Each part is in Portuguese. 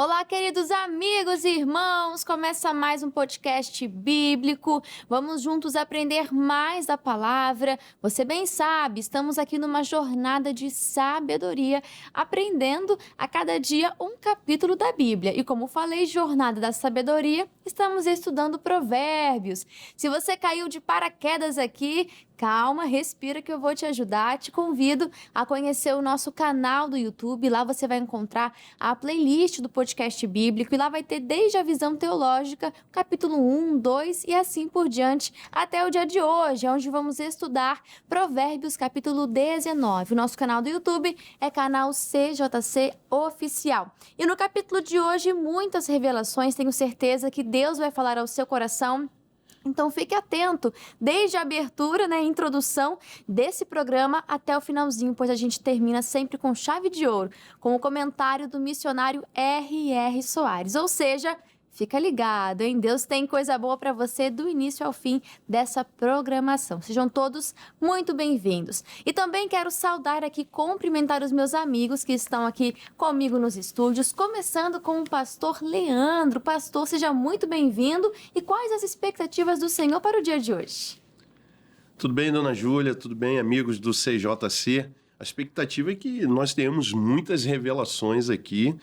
Olá, queridos amigos e irmãos! Começa mais um podcast bíblico. Vamos juntos aprender mais da palavra. Você bem sabe, estamos aqui numa jornada de sabedoria, aprendendo a cada dia um capítulo da Bíblia. E como falei, jornada da sabedoria, estamos estudando Provérbios. Se você caiu de paraquedas aqui, calma, respira que eu vou te ajudar. Te convido a conhecer o nosso canal do YouTube. Lá você vai encontrar a playlist do podcast bíblico e lá vai ter desde a visão teológica, capítulo 1, 2 e assim por diante, até o dia de hoje, onde vamos estudar Provérbios, capítulo 19. O nosso canal do YouTube é canal CJC Oficial. E no capítulo de hoje, muitas revelações, tenho certeza que Deus vai falar ao seu coração. Então fique atento, desde a abertura, a introdução desse programa até o finalzinho, pois a gente termina sempre com chave de ouro, com o comentário do missionário R.R. Soares. Ou seja, fica ligado, hein? Deus tem coisa boa para você do início ao fim dessa programação. Sejam todos muito bem-vindos. E também quero saudar aqui, cumprimentar os meus amigos que estão aqui comigo nos estúdios, começando com o pastor Leandro. Pastor, seja muito bem-vindo. E quais as expectativas do Senhor para o dia de hoje? Tudo bem, dona Júlia? Tudo bem, amigos do CJC? A expectativa é que nós tenhamos muitas revelações aqui,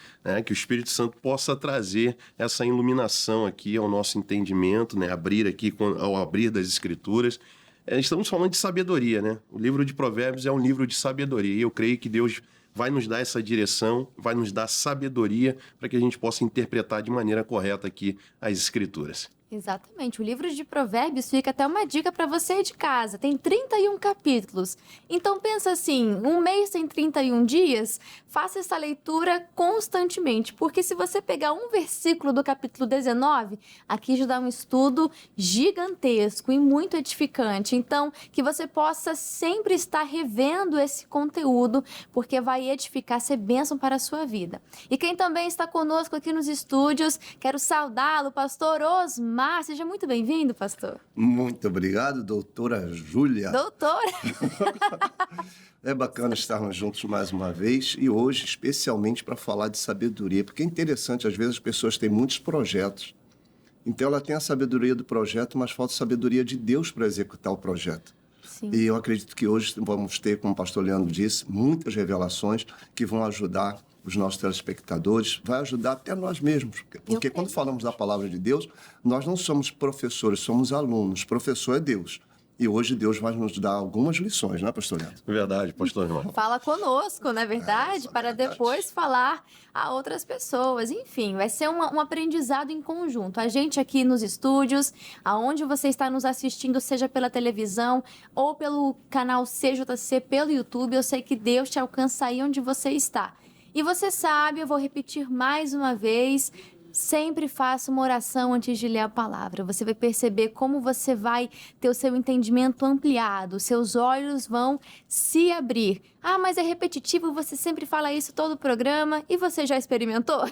que o Espírito Santo possa trazer essa iluminação aqui ao nosso entendimento, abrir aqui ao abrir das Escrituras. Estamos falando de sabedoria, O livro de Provérbios é um livro de sabedoria e eu creio que Deus vai nos dar essa direção, vai nos dar sabedoria para que a gente possa interpretar de maneira correta aqui as Escrituras. Exatamente, o livro de Provérbios fica até uma dica para você aí de casa, tem 31 capítulos, então pensa assim, um mês tem 31 dias, faça essa leitura constantemente, porque se você pegar um versículo do capítulo 19, aqui já dá um estudo gigantesco e muito edificante, então que você possa sempre estar revendo esse conteúdo, porque vai edificar, ser bênção para a sua vida. E quem também está conosco aqui nos estúdios, quero saudá-lo, pastor Osmar. Seja muito bem-vindo, pastor. Muito obrigado, doutora Júlia. Doutora! É bacana estarmos juntos mais uma vez e hoje, especialmente para falar de sabedoria, porque é interessante, às vezes as pessoas têm muitos projetos, então ela tem a sabedoria do projeto, mas falta sabedoria de Deus para executar o projeto. Sim. E eu acredito que hoje vamos ter, como o pastor Leandro disse, muitas revelações que vão ajudar os nossos telespectadores, vai ajudar até nós mesmos. Porque quando falamos da palavra de Deus, nós não somos professores, somos alunos. Professor é Deus. E hoje Deus vai nos dar algumas lições, não é, pastor Leandro? Verdade, pastor irmão. Fala conosco, não é verdade? Para depois falar a outras pessoas. Enfim, vai ser um aprendizado em conjunto. A gente aqui nos estúdios, aonde você está nos assistindo, seja pela televisão ou pelo canal CJC, pelo YouTube, eu sei que Deus te alcança aí onde você está. E você sabe, eu vou repetir mais uma vez, sempre faça uma oração antes de ler a palavra. Você vai perceber como você vai ter o seu entendimento ampliado, seus olhos vão se abrir. Ah, mas é repetitivo, você sempre fala isso todo o programa e você já experimentou?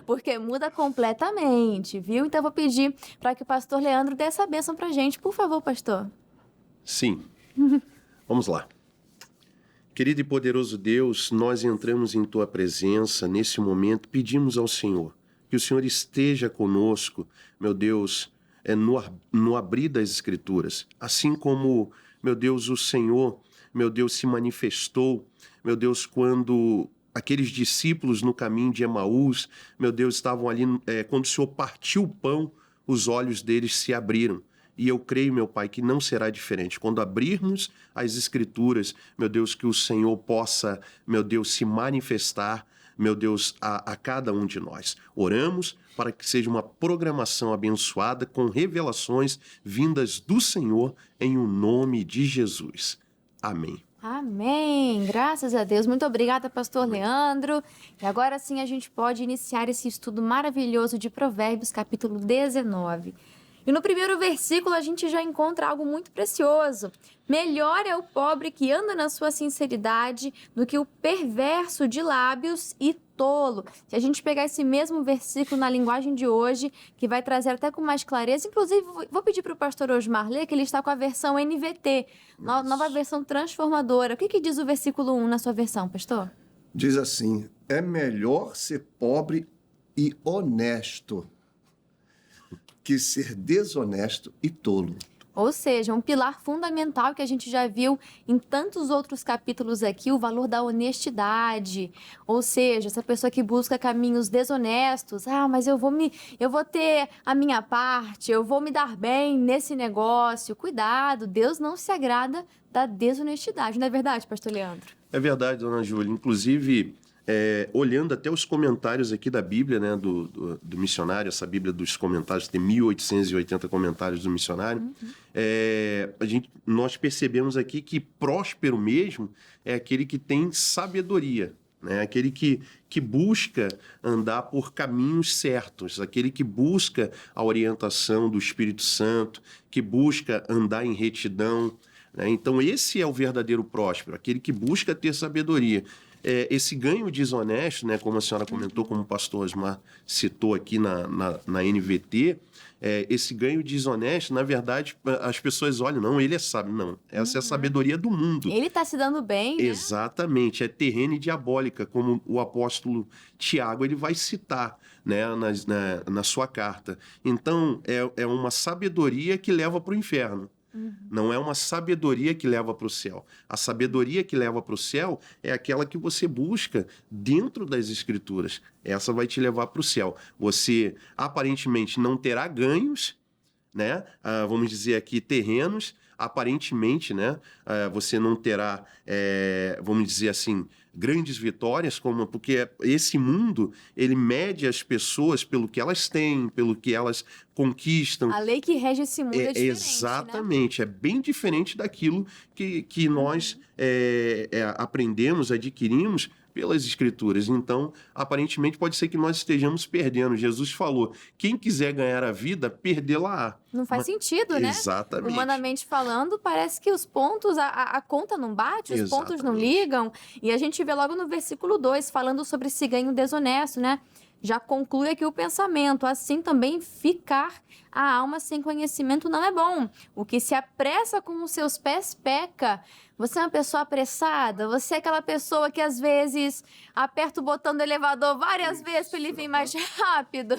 Porque muda completamente, viu? Então eu vou pedir para que o pastor Leandro dê essa bênção pra gente. Por favor, pastor. Sim. Vamos lá. Querido e poderoso Deus, nós entramos em Tua presença nesse momento, pedimos ao Senhor que o Senhor esteja conosco, meu Deus, no abrir das Escrituras. Assim como, meu Deus, o Senhor, meu Deus, se manifestou, meu Deus, quando aqueles discípulos no caminho de Emaús, meu Deus, estavam ali, quando o Senhor partiu o pão, os olhos deles se abriram. E eu creio, meu Pai, que não será diferente. Quando abrirmos as Escrituras, meu Deus, que o Senhor possa, meu Deus, se manifestar, meu Deus, a cada um de nós. Oramos para que seja uma programação abençoada com revelações vindas do Senhor em o nome de Jesus. Amém. Amém, graças a Deus. Muito obrigada, pastor Leandro. E agora sim a gente pode iniciar esse estudo maravilhoso de Provérbios, capítulo 19. E no primeiro versículo a gente já encontra algo muito precioso. Melhor é o pobre que anda na sua sinceridade do que o perverso de lábios e tolo. Se a gente pegar esse mesmo versículo na linguagem de hoje, que vai trazer até com mais clareza, inclusive vou pedir para o pastor Osmar ler, que ele está com a versão NVT, nova versão transformadora. O que diz o versículo 1 na sua versão, pastor? Diz assim, é melhor ser pobre e honesto que ser desonesto e tolo. Ou seja, um pilar fundamental que a gente já viu em tantos outros capítulos aqui, o valor da honestidade. Ou seja, essa pessoa que busca caminhos desonestos, mas eu vou ter a minha parte, eu vou me dar bem nesse negócio. Cuidado, Deus não se agrada da desonestidade. Não é verdade, pastor Leandro? É verdade, dona Júlia. Inclusive, olhando até os comentários aqui da Bíblia, né, do missionário, essa Bíblia dos comentários, tem 1.880 comentários do missionário, nós percebemos aqui que próspero mesmo é aquele que tem sabedoria, né? Aquele que busca andar por caminhos certos, aquele que busca a orientação do Espírito Santo, que busca andar em retidão, né? Então, esse é o verdadeiro próspero, aquele que busca ter sabedoria. Esse ganho desonesto, né, como a senhora comentou, como o pastor Osmar citou aqui na NVT, esse ganho desonesto, na verdade, as pessoas olham, não, ele é sábio. Não, essa é a sabedoria do mundo. Ele está se dando bem, né? Exatamente, é terrena e diabólica, como o apóstolo Tiago ele vai citar, né, na sua carta. Então, é uma sabedoria que leva para o inferno. Não é uma sabedoria que leva para o céu. A sabedoria que leva para o céu é aquela que você busca dentro das Escrituras. Essa vai te levar para o céu. Você, aparentemente, não terá ganhos, né? Vamos dizer aqui, terrenos. Aparentemente, né? Você não terá, vamos dizer assim, grandes vitórias, porque esse mundo, ele mede as pessoas pelo que elas têm, pelo que elas conquistam. A lei que rege esse mundo é diferente, exatamente, né? É bem diferente daquilo que nós aprendemos, adquirimos pelas Escrituras. Então, aparentemente, pode ser que nós estejamos perdendo. Jesus falou, quem quiser ganhar a vida, perdê-la-á. Não faz sentido, né? Exatamente. Humanamente falando, parece que os pontos, a conta não bate, os pontos não ligam. E a gente vê logo no versículo 2, falando sobre esse ganho desonesto, né? Já conclui aqui o pensamento, assim também ficar a alma sem conhecimento não é bom. O que se apressa com os seus pés peca. Você é uma pessoa apressada? Você é aquela pessoa que às vezes aperta o botão do elevador várias vezes para ele vir mais rápido?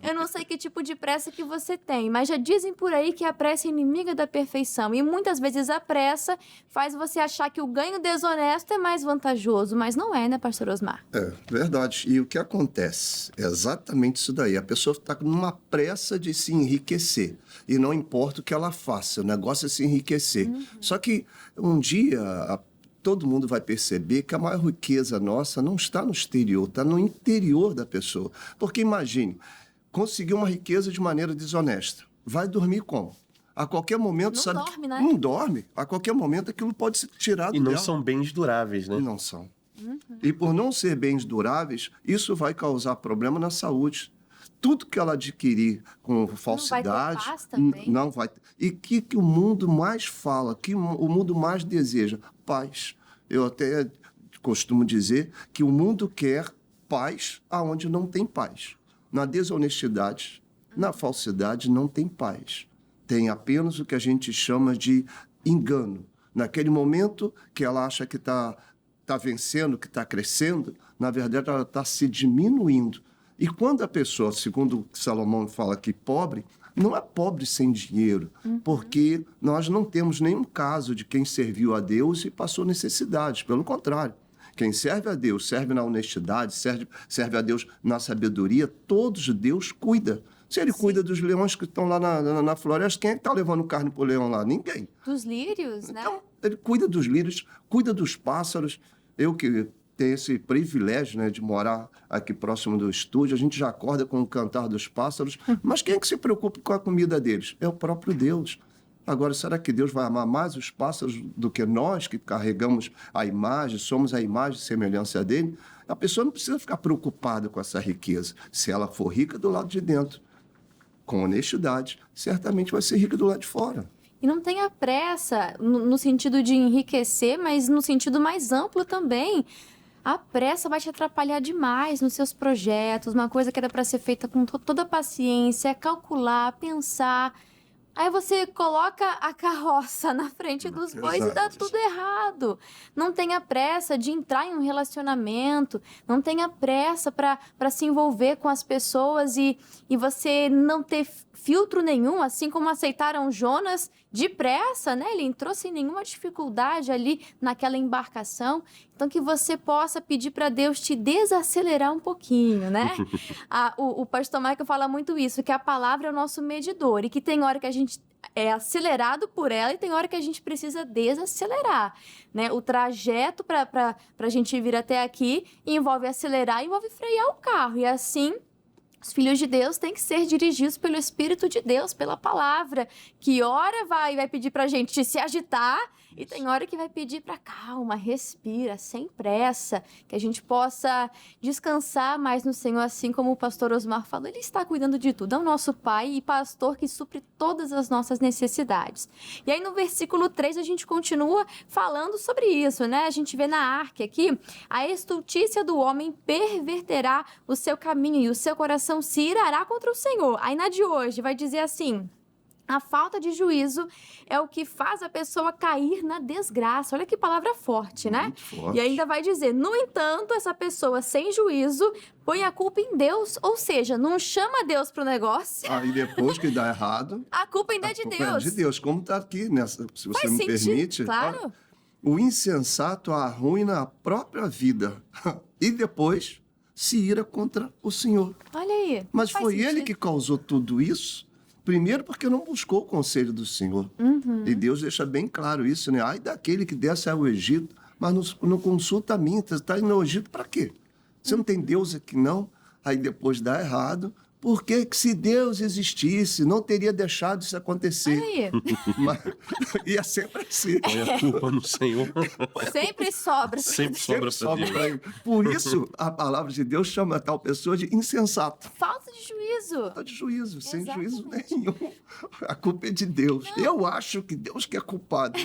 Eu não sei que tipo de pressa que você tem, mas já dizem por aí que a pressa é inimiga da perfeição. E muitas vezes a pressa faz você achar que o ganho desonesto é mais vantajoso, mas não é, né, pastor Osmar? É verdade. E o que acontece? É exatamente isso daí. A pessoa está numa pressa de se enriquecer. E não importa o que ela faça, o negócio é se enriquecer. Só que um dia todo mundo vai perceber que a maior riqueza nossa não está no exterior, está no interior da pessoa. Porque imagine, conseguir uma riqueza de maneira desonesta. Vai dormir como? A qualquer momento, não dorme, né? Não dorme. A qualquer momento aquilo pode ser tirado dela. E não são bens duráveis, né? Não são. E por não ser bens duráveis, isso vai causar problema na saúde. Tudo que ela adquirir com falsidade... Não vai ter paz também? Não vai ter. E o que o mundo mais fala, que o mundo mais deseja? Paz. Eu até costumo dizer que o mundo quer paz aonde não tem paz. Na desonestidade, na falsidade, não tem paz. Tem apenas o que a gente chama de engano. Naquele momento que ela acha que está vencendo, que está crescendo, na verdade ela está se diminuindo. E quando a pessoa, segundo Salomão fala que pobre, não é pobre sem dinheiro, porque nós não temos nenhum caso de quem serviu a Deus e passou necessidade. Pelo contrário, quem serve a Deus, serve na honestidade, serve a Deus na sabedoria, todos Deus cuida. Se ele cuida dos leões que estão lá na floresta, quem é que está levando carne para o leão lá? Ninguém. Dos lírios, né? Então, ele cuida dos lírios, cuida dos pássaros. Eu que tenho esse privilégio, né, de morar aqui próximo do estúdio, a gente já acorda com o cantar dos pássaros, mas quem é que se preocupa com a comida deles? É o próprio Deus. Agora, será que Deus vai amar mais os pássaros do que nós, que carregamos a imagem, somos a imagem e semelhança dele? A pessoa não precisa ficar preocupada com essa riqueza. Se ela for rica do lado de dentro, com honestidade, certamente vai ser rica do lado de fora. E não tenha pressa no sentido de enriquecer, mas no sentido mais amplo também. A pressa vai te atrapalhar demais nos seus projetos, uma coisa que era para ser feita com toda a paciência, calcular, pensar. Aí você coloca a carroça na frente dos bois e dá Exato. tudo errado. Não tenha pressa de entrar em um relacionamento, não tenha pressa para se envolver com as pessoas e você não ter filtro nenhum, assim como aceitaram Jonas depressa, né? Ele entrou sem nenhuma dificuldade ali naquela embarcação. Então, que você possa pedir para Deus te desacelerar um pouquinho, né? O pastor Michael fala muito isso, que a palavra é o nosso medidor e que tem hora que a gente é acelerado por ela e tem hora que a gente precisa desacelerar, né? O trajeto para a gente vir até aqui envolve acelerar e envolve frear o carro. E assim, os filhos de Deus têm que ser dirigidos pelo Espírito de Deus, pela palavra, que hora vai pedir para a gente se agitar e tem hora que vai pedir para calma, respira, sem pressa, que a gente possa descansar mais no Senhor, assim como o pastor Osmar falou, ele está cuidando de tudo, é o nosso Pai e pastor que supre todas as nossas necessidades. E aí no versículo 3 a gente continua falando sobre isso, né? A gente vê na arca aqui, a estultícia do homem perverterá o seu caminho e o seu coração se irará contra o Senhor. Aí na de hoje vai dizer assim: a falta de juízo é o que faz a pessoa cair na desgraça. Olha que palavra forte, né? Muito forte. E ainda vai dizer, no entanto, essa pessoa sem juízo põe a culpa em Deus, ou seja, não chama Deus pro negócio, Aí depois que dá errado, a culpa ainda é a de culpa Deus. é de Deus, como está aqui, nessa, se você Faz me sentido, permite. claro. Olha, o insensato arruína a própria vida e depois se ira contra o Senhor. Olha aí. Mas faz foi ele sentido. que causou tudo isso, primeiro porque não buscou o conselho do Senhor. Uhum. E Deus deixa bem claro isso, né? Ai daquele que desce ao Egito, mas não consulta a mim. Você está indo ao Egito para quê? Você não tem Deus aqui, não? Aí depois dá errado. Porque se Deus existisse, não teria deixado isso acontecer. Olha aí. Mas, e é sempre assim. Põe a culpa no Senhor. Sempre sobra. Sempre Sempre sobra sobra para pra Deus. ele. Por isso, a palavra de Deus chama a tal pessoa de insensato. Falta de juízo. Falta de juízo, sem juízo Exatamente. nenhum. A culpa é de Deus. Eu acho que Deus que é culpado.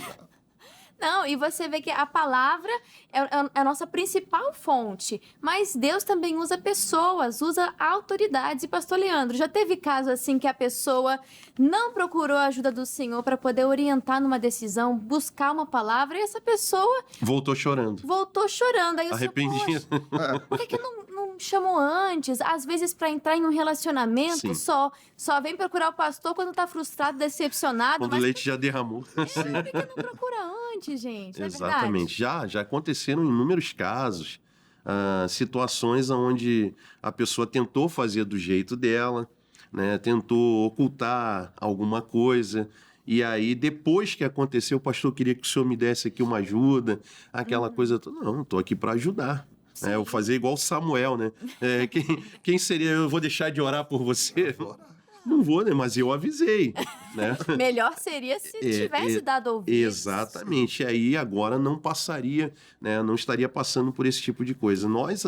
Não, e você vê que a palavra é a nossa principal fonte, mas Deus também usa pessoas, usa autoridades. E pastor Leandro, já teve caso assim que a pessoa não procurou a ajuda do Senhor para poder orientar numa decisão, buscar uma palavra, e essa pessoa Voltou chorando. voltou chorando. Aí o Senhor, Arrependido. "Poxa, por que não me chamou antes? Às vezes, para entrar em um relacionamento, Sim. só vem procurar o pastor quando tá frustrado, decepcionado, Quando o mas leite já derramou. por que não procura antes, gente? Não é verdade? Exatamente. Já aconteceram inúmeros casos, situações onde a pessoa tentou fazer do jeito dela, né? Tentou ocultar alguma coisa. E aí, depois que aconteceu, o pastor queria que o senhor me desse aqui uma ajuda, aquela coisa toda. Não, estou aqui para ajudar. Sim. Eu vou fazer igual Samuel, né? Quem seria? Eu vou deixar de orar por você? Não vou, né? Mas eu avisei, né? Melhor seria se tivesse dado ouvidos. Exatamente. E aí agora não passaria, né? Não estaria passando por esse tipo de coisa. Nós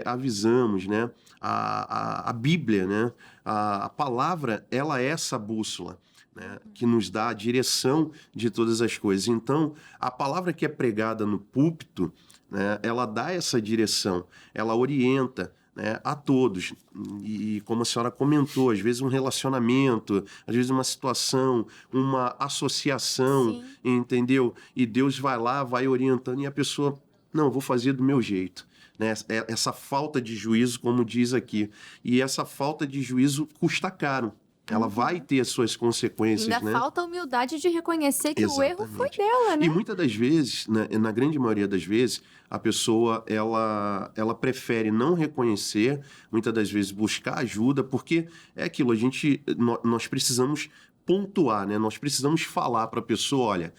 avisamos, né? A Bíblia, né? A palavra, ela é essa bússola, né? Que nos dá a direção de todas as coisas. Então, a palavra que é pregada no púlpito, né? Ela dá essa direção, ela orienta, né, a todos. E como a senhora comentou, às vezes um relacionamento, às vezes uma situação, uma associação, Sim. entendeu? E Deus vai lá, vai orientando e a pessoa, não, vou fazer do meu jeito. Né? Essa falta de juízo, como diz aqui. E essa falta de juízo custa caro. Ela vai ter as suas consequências, Ainda né? falta a humildade de reconhecer que o erro foi Exatamente. dela, né? E muitas das vezes, na grande maioria das vezes, a pessoa ela prefere não reconhecer, muitas das vezes buscar ajuda, porque é aquilo, nós precisamos pontuar, né? Nós precisamos falar para a pessoa, olha,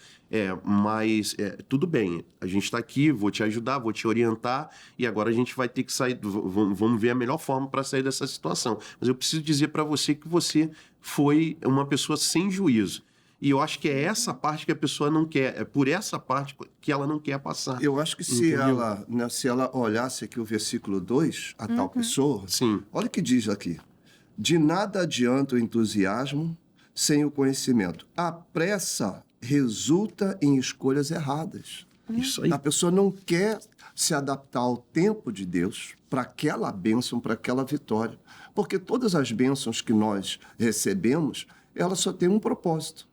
mas tudo bem, a gente está aqui, vou te ajudar, vou te orientar, e agora a gente vai ter que sair, vamos ver a melhor forma para sair dessa situação. Mas eu preciso dizer para você que você foi uma pessoa sem juízo. E eu acho que é essa parte que a pessoa não quer, é por essa parte que ela não quer passar. Eu acho que se Entendeu? ela, né, se ela olhasse aqui o versículo 2, a tal pessoa, Sim. olha o que diz aqui. De nada adianta o entusiasmo sem o conhecimento. A pressa resulta em escolhas erradas. Isso aí. A pessoa não quer se adaptar ao tempo de Deus para aquela bênção, para aquela vitória. Porque todas as bênçãos que nós recebemos, ela só tem um propósito,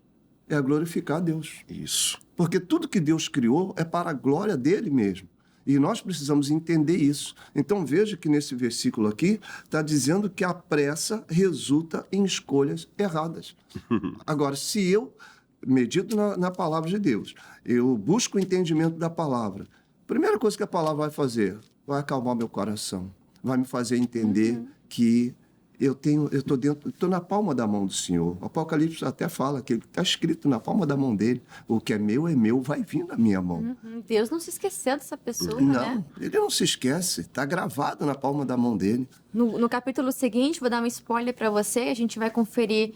é glorificar a Deus. Isso. Porque tudo que Deus criou é para a glória dele mesmo. E nós precisamos entender isso. Então veja que nesse versículo aqui está dizendo que a pressa resulta em escolhas erradas. Agora, se eu medito na palavra de Deus, eu busco o entendimento da palavra, a primeira coisa que a palavra vai fazer, vai acalmar meu coração, vai me fazer entender que eu estou na palma da mão do Senhor. O Apocalipse até fala que está escrito na palma da mão dele. O que é meu, vai vir na minha mão. Deus não se esqueceu dessa pessoa, Não, né? ele não se esquece. Está gravado na palma da mão dele. No capítulo seguinte, vou dar um spoiler para você, a gente vai conferir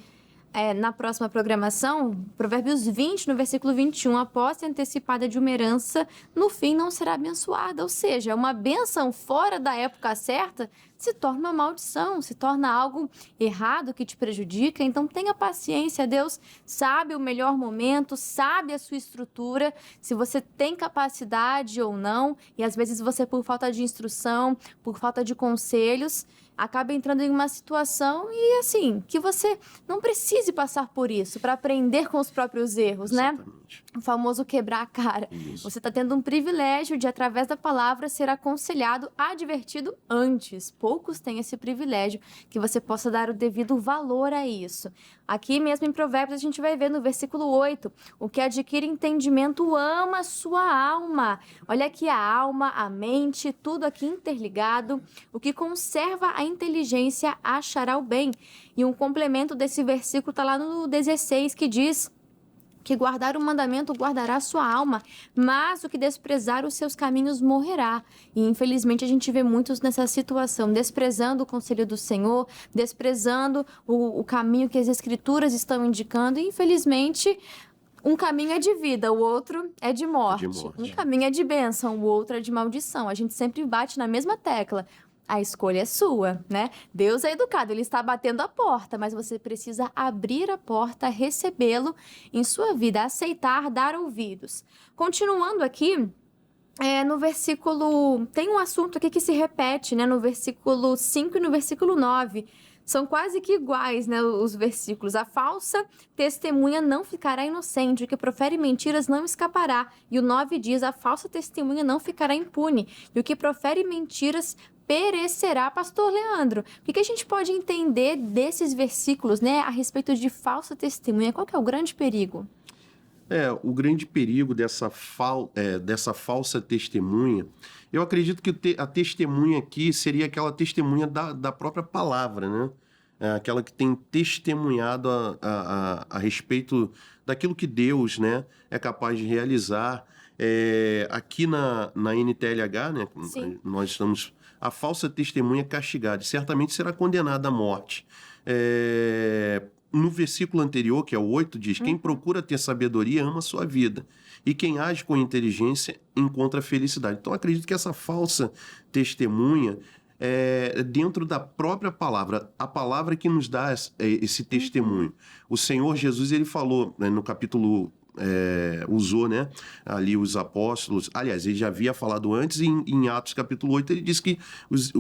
na próxima programação, Provérbios 20, no versículo 21, a posse antecipada de uma herança, no fim não será abençoada. Ou seja, uma bênção fora da época certa se torna uma maldição, se torna algo errado que te prejudica. Então tenha paciência, Deus sabe o melhor momento, sabe a sua estrutura, se você tem capacidade ou não, e às vezes você, por falta de instrução, por falta de conselhos, acaba entrando em uma situação e, assim, que você não precise passar por isso para aprender com os próprios erros, né? Exatamente. O famoso quebrar a cara. Isso. Você está tendo um privilégio de, através da palavra, ser aconselhado, advertido antes. Poucos têm esse privilégio, que você possa dar o devido valor a isso. Aqui mesmo em Provérbios a gente vai ver no versículo 8, o que adquire entendimento ama sua alma. Olha aqui a alma, a mente, tudo aqui interligado. O que conserva a inteligência achará o bem. E um complemento desse versículo está lá no 16, que diz que guardar o mandamento guardará a sua alma, mas o que desprezar os seus caminhos morrerá. E infelizmente a gente vê muitos nessa situação, desprezando o conselho do Senhor, desprezando o caminho que as Escrituras estão indicando, e infelizmente um caminho é de vida, o outro é de morte. Um caminho é de bênção, o outro é de maldição. A gente sempre bate na mesma tecla. A escolha é sua, né? Deus é educado, ele está batendo a porta, mas você precisa abrir a porta, recebê-lo em sua vida, aceitar, dar ouvidos. Continuando aqui, no versículo... Tem um assunto aqui que se repete, né? No versículo 5 e no versículo 9. São quase que iguais, né, os versículos. A falsa testemunha não ficará inocente, o que profere mentiras não escapará. E o 9 diz, a falsa testemunha não ficará impune, e o que profere mentiras perecerá. Pastor Leandro, o que a gente pode entender desses versículos, né, a respeito de falsa testemunha? Qual que é o grande perigo? O grande perigo dessa falsa testemunha, eu acredito que a testemunha aqui seria aquela testemunha da própria palavra, né? Aquela que tem testemunhado a respeito daquilo que Deus, né, é capaz de realizar. Aqui na NTLH, né, nós estamos... A falsa testemunha castigada, certamente será condenada à morte. No versículo anterior, que é o 8, diz, quem procura ter sabedoria ama a sua vida, e quem age com inteligência encontra felicidade. Então, acredito que essa falsa testemunha é dentro da própria palavra, a palavra que nos dá esse testemunho. O Senhor Jesus, ele falou, né, no capítulo... usou, né, ali os apóstolos. Aliás, ele já havia falado antes, em Atos capítulo 8, ele disse que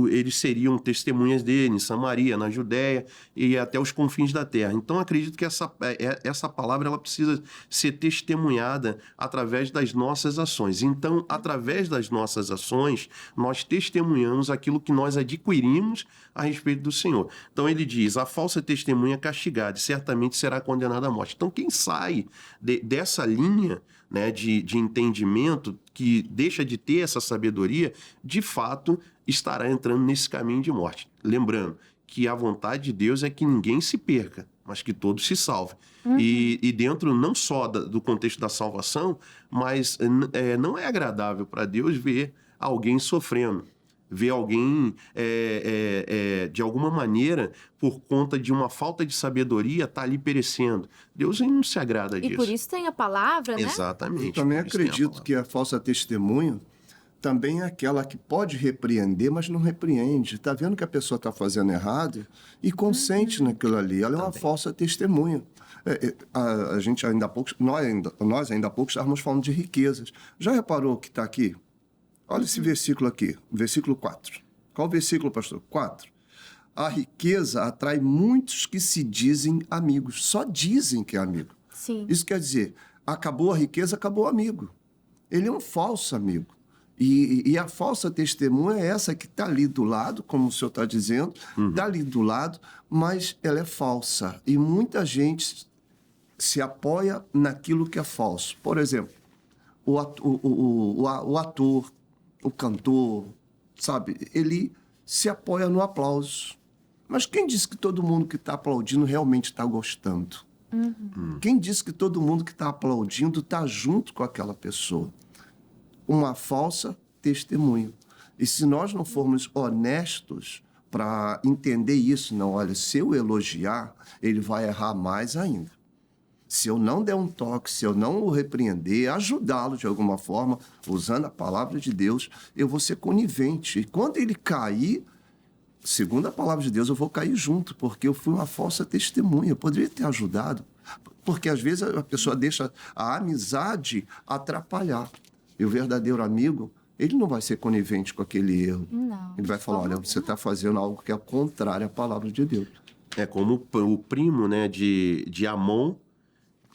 eles seriam testemunhas dele em Samaria, na Judéia e até os confins da terra. Então, acredito que essa palavra ela precisa ser testemunhada através das nossas ações. Então, através das nossas ações, nós testemunhamos aquilo que nós adquirimos a respeito do Senhor. Então, ele diz, a falsa testemunha é castigada e certamente será condenada à morte. Então, quem sai dessa linha, né, de entendimento, que deixa de ter essa sabedoria, de fato estará entrando nesse caminho de morte. Lembrando que a vontade de Deus é que ninguém se perca, mas que todos se salvem. E dentro não só do contexto da salvação, mas não é agradável para Deus ver alguém sofrendo, ver alguém, de alguma maneira, por conta de uma falta de sabedoria, tá ali perecendo. Deus não se agrada disso. E por isso tem a palavra, né? Exatamente. Eu também acredito que a falsa testemunha também é aquela que pode repreender, mas não repreende. Está vendo que a pessoa está fazendo errado e consente naquilo ali. Ela é uma falsa testemunha. A gente ainda há pouco, nós ainda há pouco estávamos falando de riquezas. Já reparou que está aqui? Olha esse versículo aqui, versículo 4. Qual o versículo, pastor? 4. a riqueza atrai muitos que se dizem amigos, só dizem que é amigo. Sim. Isso quer dizer, acabou a riqueza, acabou o amigo. Ele é um falso amigo. E a falsa testemunha é essa que está ali do lado, como o senhor está dizendo, está ali do lado, mas ela é falsa. E muita gente se apoia naquilo que é falso. Por exemplo, o ator, o cantor, sabe? Ele se apoia no aplauso. Mas quem disse que todo mundo que está aplaudindo realmente está gostando? Quem disse que todo mundo que está aplaudindo está junto com aquela pessoa? Uma falsa testemunha. E se nós não formos honestos para entender isso, não, olha, se eu elogiar, ele vai errar mais ainda. Se eu não der um toque, se eu não o repreender, ajudá-lo de alguma forma, usando a palavra de Deus, eu vou ser conivente. E quando ele cair, segundo a palavra de Deus, eu vou cair junto, porque eu fui uma falsa testemunha. Eu poderia ter ajudado, porque às vezes a pessoa deixa a amizade atrapalhar. E o verdadeiro amigo, ele não vai ser conivente com aquele erro. Não, ele vai falar, olha, você está fazendo algo que é contrário à palavra de Deus. É como o primo, né, de Amon,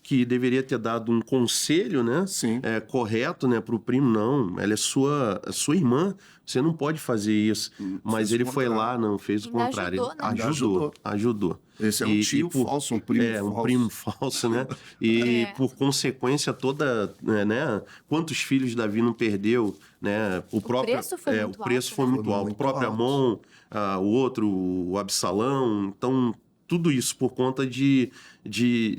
que deveria ter dado um conselho, né? Sim. Correto, né, para o primo. Não, ela é sua irmã, você não pode fazer isso. Mas ele foi lá, não, fez o Ainda contrário. ajudou, né? Ajudou. Esse é um tio falso, um primo falso. Um primo falso, né? E por consequência toda, né? Quantos filhos Davi não perdeu, né? O preço foi muito o preço alto, foi né? muito alto. O próprio Amon, o outro, o Absalão. Então, tudo isso por conta de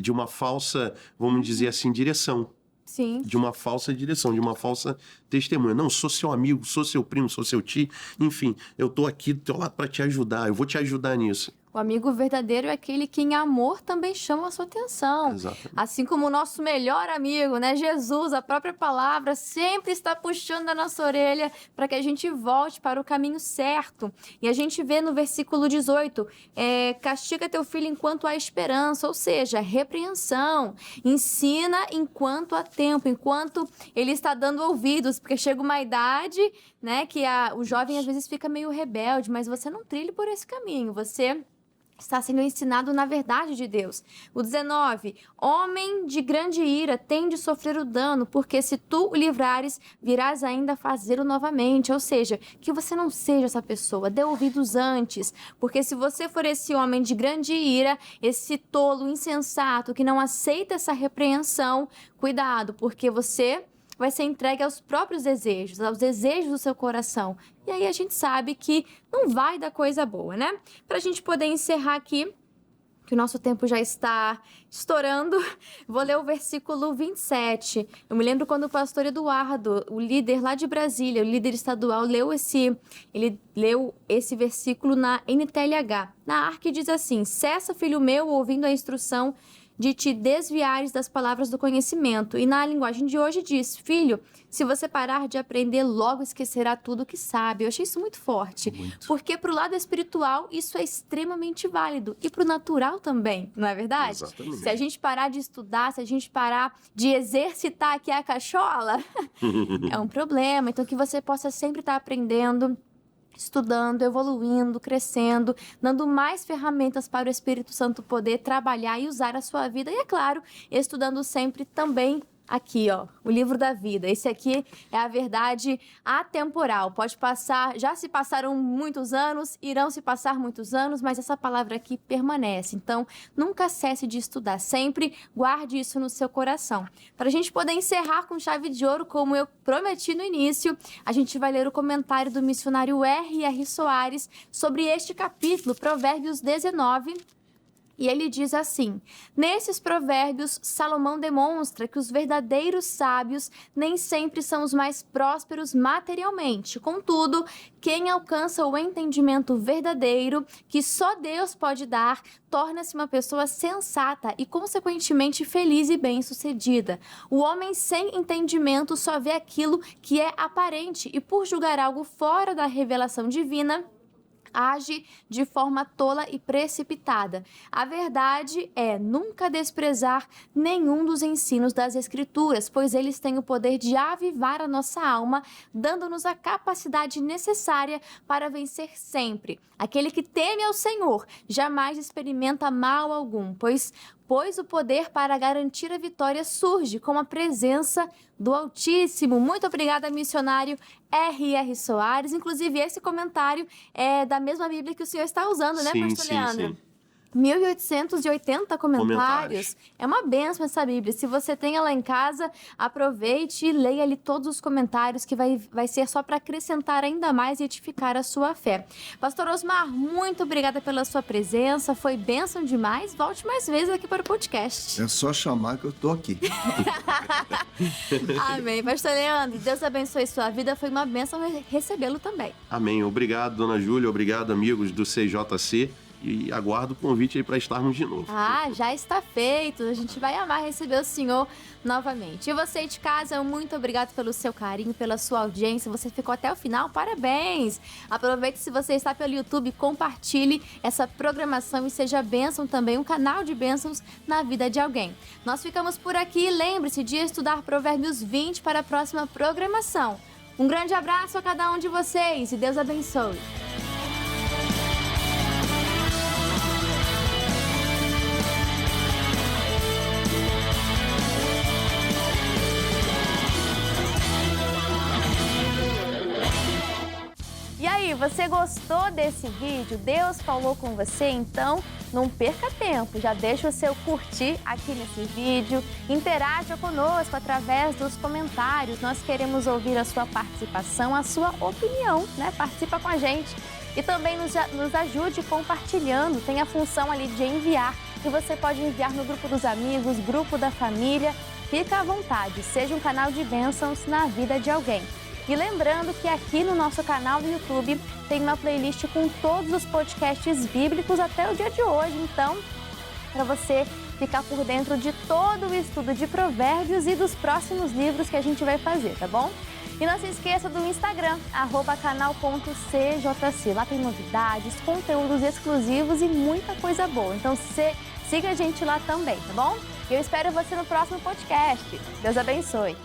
uma falsa, vamos dizer assim, direção. Sim. De uma falsa direção, de uma falsa testemunha. Não, sou seu amigo, sou seu primo, sou seu tio. Enfim, eu tô aqui do teu lado para te ajudar. Eu vou te ajudar nisso. O amigo verdadeiro é aquele que em amor também chama a sua atenção. Exatamente. Assim como o nosso melhor amigo, né? Jesus, a própria palavra, sempre está puxando a nossa orelha para que a gente volte para o caminho certo. E a gente vê no versículo 18, castiga teu filho enquanto há esperança, ou seja, repreensão. Ensina enquanto há tempo, enquanto ele está dando ouvidos, porque chega uma idade, né, que o jovem às vezes fica meio rebelde, mas você não trilha por esse caminho, você está sendo ensinado na verdade de Deus. O 19, homem de grande ira tem de sofrer o dano, porque se tu o livrares, virás ainda a fazê-lo novamente. Ou seja, que você não seja essa pessoa, dê ouvidos antes, porque se você for esse homem de grande ira, esse tolo insensato que não aceita essa repreensão, cuidado, porque você vai ser entregue aos próprios desejos, aos desejos do seu coração. E aí a gente sabe que não vai dar coisa boa, né? Pra gente poder encerrar aqui, que o nosso tempo já está estourando, vou ler o versículo 27. Eu me lembro quando o pastor Eduardo, o líder lá de Brasília, o líder estadual, ele leu esse versículo na NTLH. Na ARC diz assim: cessa, filho meu, ouvindo a instrução de te desviares das palavras do conhecimento. E na linguagem de hoje diz: filho, se você parar de aprender, logo esquecerá tudo o que sabe. Eu achei isso muito forte. Porque para o lado espiritual, isso é extremamente válido. E para o natural também, não é verdade? Exatamente. Se a gente parar de estudar, se a gente parar de exercitar aqui a cachola, é um problema. Então, que você possa sempre estar aprendendo, estudando, evoluindo, crescendo, dando mais ferramentas para o Espírito Santo poder trabalhar e usar a sua vida. E, é claro, estudando sempre também aqui, ó, o livro da vida. Esse aqui é a verdade atemporal. Pode passar, já se passaram muitos anos, irão se passar muitos anos, mas essa palavra aqui permanece. Então, nunca cesse de estudar. Sempre guarde isso no seu coração. Para a gente poder encerrar com chave de ouro, como eu prometi no início, a gente vai ler o comentário do missionário R.R. Soares sobre este capítulo, Provérbios 19. E ele diz assim: nesses provérbios, Salomão demonstra que os verdadeiros sábios nem sempre são os mais prósperos materialmente. Contudo, quem alcança o entendimento verdadeiro, que só Deus pode dar, torna-se uma pessoa sensata e, consequentemente, feliz e bem-sucedida. O homem sem entendimento só vê aquilo que é aparente e, por julgar algo fora da revelação divina, age de forma tola e precipitada. A verdade é nunca desprezar nenhum dos ensinos das Escrituras, pois eles têm o poder de avivar a nossa alma, dando-nos a capacidade necessária para vencer sempre. Aquele que teme ao Senhor jamais experimenta mal algum, pois o poder para garantir a vitória surge com a presença do Altíssimo. Muito obrigada, missionário R.R. Soares. Inclusive, esse comentário é da mesma Bíblia que o senhor está usando, né, pastor Leandro? Sim. 1880 comentários. É uma bênção essa Bíblia. Se você tem ela em casa, aproveite e leia ali todos os comentários, que vai ser só para acrescentar ainda mais e edificar a sua fé. Pastor Osmar, muito obrigada pela sua presença. Foi bênção demais. Volte mais vezes aqui para o podcast. É só chamar que eu tô aqui. Amém. Pastor Leandro, Deus abençoe sua vida. Foi uma bênção recebê-lo também. Amém. Obrigado, dona Júlia. Obrigado, amigos do CJC. E aguardo o convite aí para estarmos de novo. Já está feito. A gente vai amar receber o senhor novamente. E você de casa, muito obrigado pelo seu carinho, pela sua audiência. Você ficou até o final, parabéns! Aproveite, se você está pelo YouTube, compartilhe essa programação e seja bênção também, um canal de bênçãos na vida de alguém. Nós ficamos por aqui. Lembre-se de estudar Provérbios 20 para a próxima programação. Um grande abraço a cada um de vocês e Deus abençoe. E aí, você gostou desse vídeo? Deus falou com você? Então, não perca tempo. Já deixa o seu curtir aqui nesse vídeo. Interaja conosco através dos comentários. Nós queremos ouvir a sua participação, a sua opinião, né? Participa com a gente. E também nos ajude compartilhando. Tem a função ali de enviar. E você pode enviar no grupo dos amigos, grupo da família. Fica à vontade. Seja um canal de bênçãos na vida de alguém. E lembrando que aqui no nosso canal do YouTube tem uma playlist com todos os podcasts bíblicos até o dia de hoje. Então, para você ficar por dentro de todo o estudo de Provérbios e dos próximos livros que a gente vai fazer, tá bom? E não se esqueça do Instagram, @canal.cjc. Lá tem novidades, conteúdos exclusivos e muita coisa boa. Então, siga a gente lá também, tá bom? E eu espero você no próximo podcast. Deus abençoe.